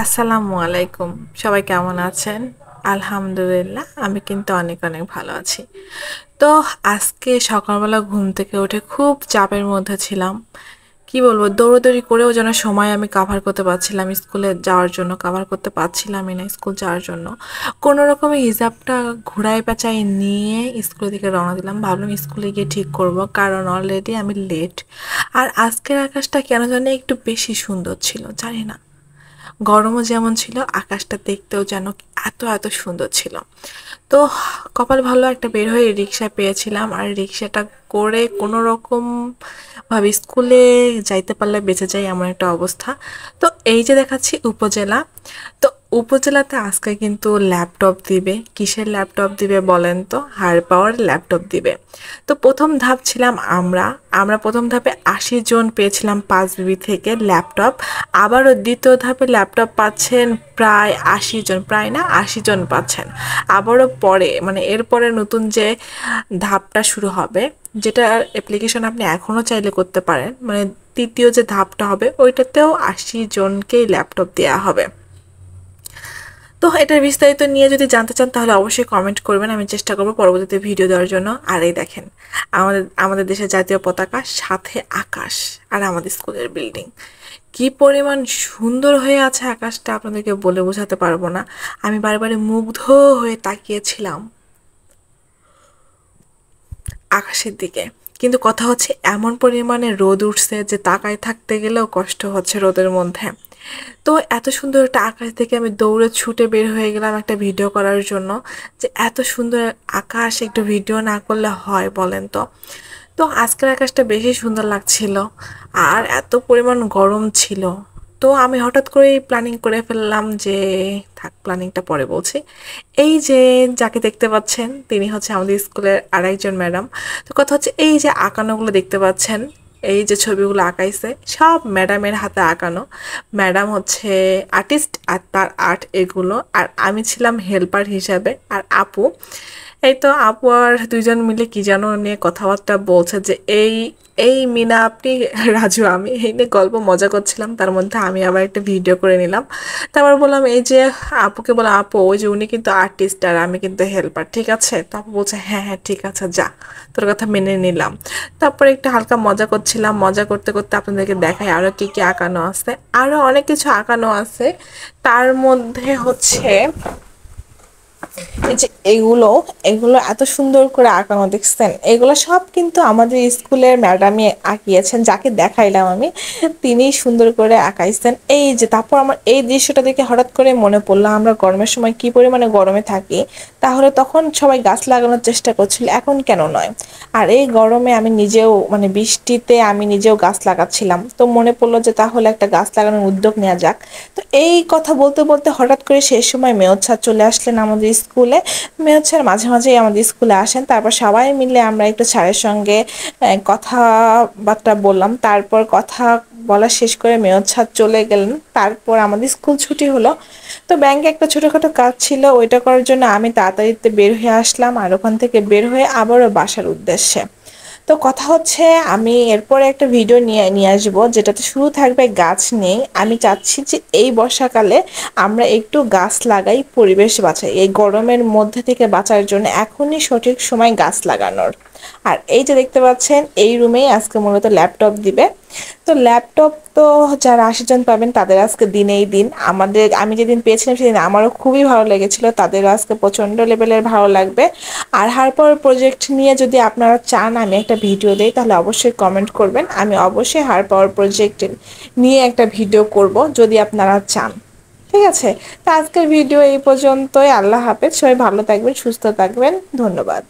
আসসালামু আলাইকুম। সবাই কেমন আছেন? আলহামদুলিল্লাহ আমি কিন্তু অনেক অনেক ভালো আছি। তো আজকে সকালবেলা ঘুম থেকে উঠে খুব চাপের মধ্যে ছিলাম। কি বলবো, দৌড়াদৌড়ি করেও যেন সময় আমি কাভার করতে পারছিলাম, স্কুলে যাওয়ার জন্য কাভার করতে পারছিলামই না, স্কুল যাওয়ার জন্য কোনো রকমের হিসাবটা ঘুরাই পেঁচাই নিয়ে স্কুলের দিকে রওনা দিলাম। ভাবলাম স্কুলে গিয়ে ঠিক করব, কারণ অলরেডি আমি লেট। আর আজকের আকাশটা কেন জানি একটু বেশি সুন্দর ছিল, জানি না, গরমও যেমন ছিল, আকাশটা দেখতেও যেন এত এত সুন্দর ছিল। তো কপাল ভালো, একটা বের হয়ে রিক্সা পেয়েছিলাম, আর রিক্সাটা করে কোনো রকম ভাবে স্কুলে যাইতে পারলে বেঁচে যাই এমন একটা অবস্থা। তো এই যে দেখাচ্ছি উপজেলা। তো উপজেলাতে আজকে কিন্তু ল্যাপটপ দিবে। কিসের ল্যাপটপ দিবে বলেন তো? হাই পাওয়ার ল্যাপটপ দিবে। তো প্রথম ধাপ ছিলাম আমরা আমরা প্রথম ধাপে 80 জন পেয়েছিলাম 5 বিবি থেকে ল্যাপটপ। আবারও দ্বিতীয় ধাপে ল্যাপটপ পাচ্ছেন প্রায় 80 জন, প্রায় না 80 জন পাচ্ছেন। আবারও পরে মানে এরপরে নতুন যে ধাপটা শুরু হবে, যেটা অ্যাপ্লিকেশন আপনি এখনও চাইলে করতে পারেন, মানে তৃতীয় যে ধাপটা হবে ওইটাতেও 80 জনকেই ল্যাপটপ দেওয়া হবে। তো এটার বিস্তারিত নিয়ে যদি জানতে চান তাহলে অবশ্যই কমেন্ট করবেন, আমি চেষ্টা করবো পরবর্তীতে ভিডিও দেওয়ার জন্য। আর এই দেখেন, আমাদের আমাদের দেশের জাতীয় পতাকা, সাথে আকাশ, আর আমাদের স্কুলের বিল্ডিং। কি পরিমাণ সুন্দর হয়ে আছে আকাশটা, আপনাদেরকে বলে বোঝাতে পারবো না। আমি বারে মুগ্ধ হয়ে তাকিয়েছিলাম আকাশের দিকে। কিন্তু কথা হচ্ছে, এমন পরিমাণে রোদ উঠছে যে তাকায় থাকতে গেলেও কষ্ট হচ্ছে রোদের মধ্যে। তো এত সুন্দর একটা আকাশ দেখে আমি দৌড়ে ছুটে বের হয়ে গেলাম একটা ভিডিও করার জন্য। যে এত সুন্দর আকাশ একটু ভিডিও না করলে হয় বলেন তো? তো আজকের আকাশটা বেশি সুন্দর লাগছিল, আর এত পরিমাণ গরম ছিল। তো আমি হঠাৎ করেই প্ল্যানিং করে ফেললাম যে থাক, প্ল্যানিংটা পরে বলছি। এই যে যাকে দেখতে পাচ্ছেন তিনি হচ্ছে আমাদের স্কুলের আরেকজন ম্যাডাম। তো কথা হচ্ছে, এই যে আঁকানোগুলো দেখতে পাচ্ছেন, এই যে ছবিগুলো আঁকাইছে সব ম্যাডামের হাতে আঁকানো। ম্যাডাম হচ্ছে আর্টিস্ট, আর তার আর্ট এগুলো, আর আমি ছিলাম হেল্পার হিসাবে। আর আপু, এই তো আপু আর দুইজন মিলে কি যেন নিয়ে কথাবার্তা বলছে, যে এই এই মিনা আপনি, রাজু আমি, এই নিয়ে গল্প মজা করছিলাম। তার মধ্যে আমি আবার একটা ভিডিও করে নিলাম। তারপর বললাম, এই যে আপুকে বললাম, আপু ওই যে উনি কিন্তু আর্টিস্ট আর আমি কিন্তু হেল্পার, ঠিক আছে? তো আপু বলছে, হ্যাঁ হ্যাঁ ঠিক আছে, যা, তোর কথা মেনে নিলাম। তারপরে একটু হালকা মজা করছিলাম, মজা করতে করতে আপনাদেরকে দেখাই আরও কী কী আঁকানো আছে। আরও অনেক কিছু আঁকানো আছে। তার মধ্যে হচ্ছে এই যে এগুলো এগুলো এত সুন্দর করে আঁকানো, দেখছেন? এগুলো সব কিন্তু আমাদের স্কুলের ম্যাডামই আঁকিয়েছেন, যাকে দেখাইলাম আমি, তিনি সুন্দর করে আঁকাইছেন। এই যে তারপর আমার এই দৃশ্যটা দেখে হঠাৎ করে মনে পড়লো, আমরা গরমের সময় কি পরিমাণে গরমে থাকি। তাহলে তখন সবাই গাছ লাগানোর চেষ্টা করছিল, এখন কেন নয়? আর এই গরমে আমি নিজেও, মানে বৃষ্টিতে আমি নিজেও গাছ লাগাচ্ছিলাম। তো মনে পড়লো যে তাহলে একটা গাছ লাগানোর উদ্যোগ নেওয়া যাক। তো এই কথা বলতে বলতে হঠাৎ করে সেই সময় মেয়র স্যার চলে আসলেন আমাদের স্কুলে। মেয়র স্যার মাঝে মাঝেই আমাদের স্কুলে আসেন। তারপর সবাই মিলে আমরা একটু স্যারের সঙ্গে কথাবার্তা বললাম। তারপর কথা বলা শেষ করে মেয়র স্যার চলে গেলেন। তারপর আমাদের স্কুল ছুটি হলো। তো ব্যাংকে একটা ছোটোখাটো কাজ ছিল, ওইটা করার জন্য আমি তাড়াতাড়িতে বের হয়ে আসলাম, আর ওখান থেকে বের হয়ে আবারও বাসার উদ্দেশ্যে। তো কথা হচ্ছে, আমি এরপরে একটা ভিডিও নিয়ে নিয়ে আসবো, যেটাতে শুরু থাকবে গাছ নিয়ে। আমি চাচ্ছি যে এই বর্ষাকালে আমরা একটু গাছ লাগাই, পরিবেশ বাঁচাই। এই গরমের মধ্যে থেকে বাঁচার জন্য এখনই সঠিক সময় গাছ লাগানোর। আর এই যে দেখতে পাচ্ছেন, এই রুমেই আজকে মূলত ল্যাপটপ দিবে। তো ল্যাপটপ তো যারা 80 জন পাবেন তাদের আজকে দিনেই দিন। আমি যেদিন পেয়েছিলাম সেদিন আমারও খুবই ভালো লেগেছিল, তাদেরও আজকে প্রচণ্ড লেভেলের ভালো লাগবে। আর হারপাওয়ার প্রজেক্ট নিয়ে যদি আপনারা চান আমি একটা ভিডিও দেই, তাহলে অবশ্যই কমেন্ট করবেন, আমি অবশ্যই হারপাওয়ার প্রজেক্ট নিয়ে একটা ভিডিও করব যদি আপনারা চান। ঠিক আছে? তো আজকের ভিডিও এই পর্যন্তই। আল্লাহ হাফেজ, সবাই ভালো থাকবেন, সুস্থ থাকবেন, ধন্যবাদ।